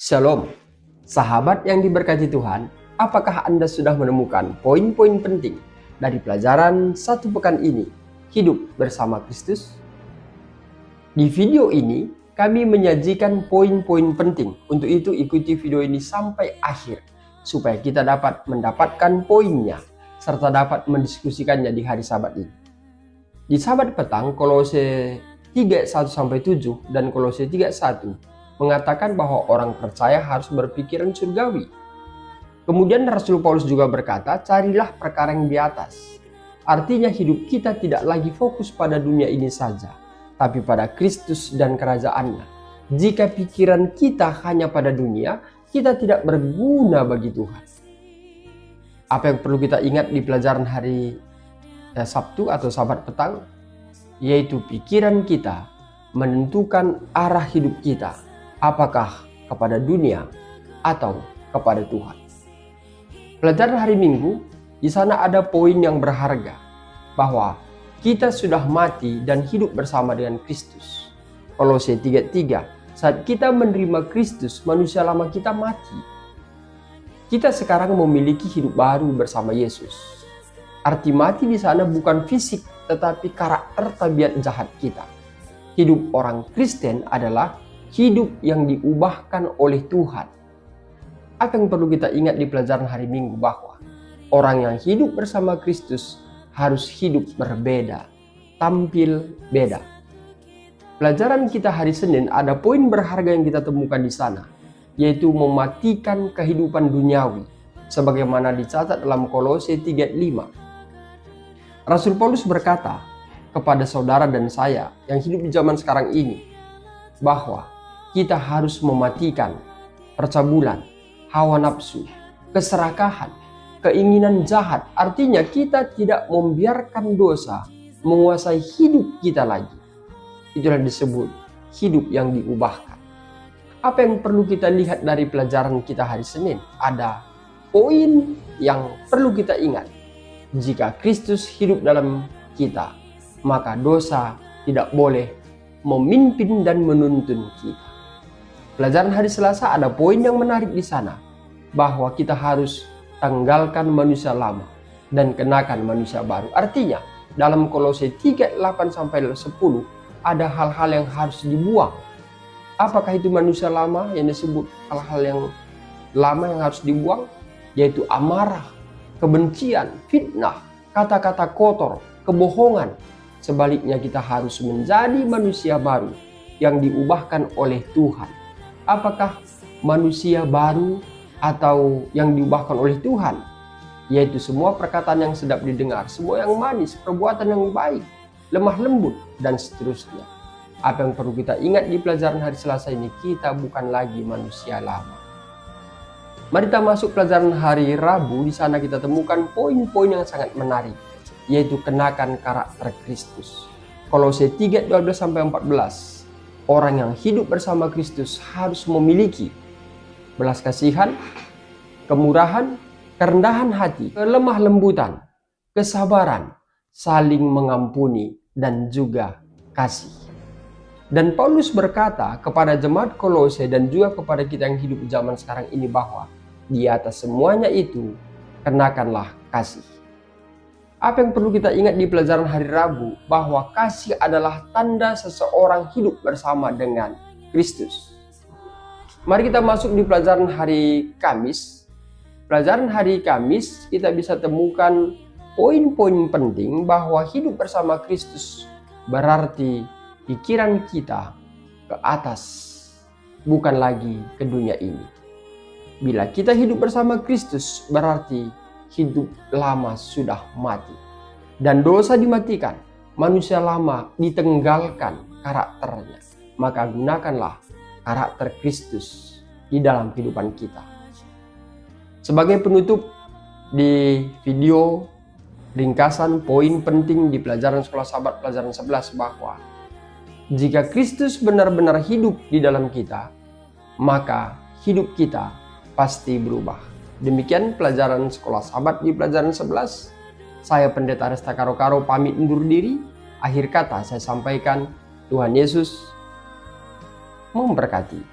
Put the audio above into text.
Shalom, sahabat yang diberkati Tuhan, apakah Anda sudah menemukan poin-poin penting dari pelajaran satu pekan ini, hidup bersama Kristus? Di video ini, kami menyajikan poin-poin penting. Untuk itu, ikuti video ini sampai akhir, supaya kita dapat mendapatkan poinnya, serta dapat mendiskusikannya di hari Sabat ini. Di Sabat petang, Kolose 3:1-7 dan Kolose 3:1 mengatakan bahwa orang percaya harus berpikiran surgawi. Kemudian Rasul Paulus juga berkata, carilah perkara yang di atas. Artinya hidup kita tidak lagi fokus pada dunia ini saja, tapi pada Kristus dan kerajaannya. Jika pikiran kita hanya pada dunia, kita tidak berguna bagi Tuhan. Apa yang perlu kita ingat di pelajaran hari Sabtu atau Sabat petang? Yaitu pikiran kita menentukan arah hidup kita. Apakah kepada dunia atau kepada Tuhan. Pelajaran hari Minggu, di sana ada poin yang berharga, bahwa kita sudah mati dan hidup bersama dengan Kristus. Kolose 3:3, saat kita menerima Kristus, manusia lama kita mati. Kita sekarang memiliki hidup baru bersama Yesus. Arti mati di sana bukan fisik, tetapi karakter tabiat jahat kita. Hidup orang Kristen adalah hidup yang diubahkan oleh Tuhan. Apa yang perlu kita ingat di pelajaran hari Minggu, bahwa orang yang hidup bersama Kristus harus hidup berbeda, tampil beda. Pelajaran kita hari Senin ada poin berharga yang kita temukan di sana, yaitu mematikan kehidupan duniawi, sebagaimana dicatat dalam Kolose 3:5. Rasul Paulus berkata kepada saudara dan saya yang hidup di zaman sekarang ini, bahwa kita harus mematikan percabulan, hawa nafsu, keserakahan, keinginan jahat. Artinya kita tidak membiarkan dosa menguasai hidup kita lagi. Itulah disebut hidup yang diubahkan. Apa yang perlu kita lihat dari pelajaran kita hari Senin? Ada poin yang perlu kita ingat. Jika Kristus hidup dalam kita, maka dosa tidak boleh memimpin dan menuntun kita. Pelajaran hari Selasa ada poin yang menarik di sana, bahwa kita harus tanggalkan manusia lama dan kenakan manusia baru. Artinya, dalam Kolose 3:8-10 ada hal-hal yang harus dibuang. Apakah itu manusia lama yang disebut hal-hal yang lama yang harus dibuang? Yaitu amarah, kebencian, fitnah, kata-kata kotor, kebohongan. Sebaliknya kita harus menjadi manusia baru yang diubahkan oleh Tuhan. Apakah manusia baru atau yang diubahkan oleh Tuhan? Yaitu semua perkataan yang sedap didengar, semua yang manis, perbuatan yang baik, lemah lembut, dan seterusnya. Apa yang perlu kita ingat di pelajaran hari Selasa ini, kita bukan lagi manusia lama. Mari kita masuk pelajaran hari Rabu. Di sana kita temukan poin-poin yang sangat menarik, yaitu kenakan karakter Kristus. Kolose 3:12-14. Orang yang hidup bersama Kristus harus memiliki belas kasihan, kemurahan, kerendahan hati, kelemah lembutan, kesabaran, saling mengampuni, dan juga kasih. Dan Paulus berkata kepada jemaat Kolose dan juga kepada kita yang hidup di zaman sekarang ini, bahwa di atas semuanya itu kenakanlah kasih. Apa yang perlu kita ingat di pelajaran hari Rabu? Bahwa kasih adalah tanda seseorang hidup bersama dengan Kristus. Mari kita masuk di pelajaran hari Kamis. Pelajaran hari Kamis kita bisa temukan poin-poin penting bahwa hidup bersama Kristus berarti pikiran kita ke atas, bukan lagi ke dunia ini. Bila kita hidup bersama Kristus, berarti hidup lama sudah mati dan dosa dimatikan, manusia lama ditenggalkan karakternya. Maka gunakanlah karakter Kristus di dalam kehidupan kita. Sebagai penutup di video ringkasan poin penting di pelajaran sekolah Sabat pelajaran 11, bahwa jika Kristus benar-benar hidup di dalam kita, maka hidup kita pasti berubah. Demikian pelajaran sekolah Sabat di pelajaran 11. Saya Pendeta Resta Karo-Karo pamit undur diri. Akhir kata saya sampaikan, Tuhan Yesus memberkati.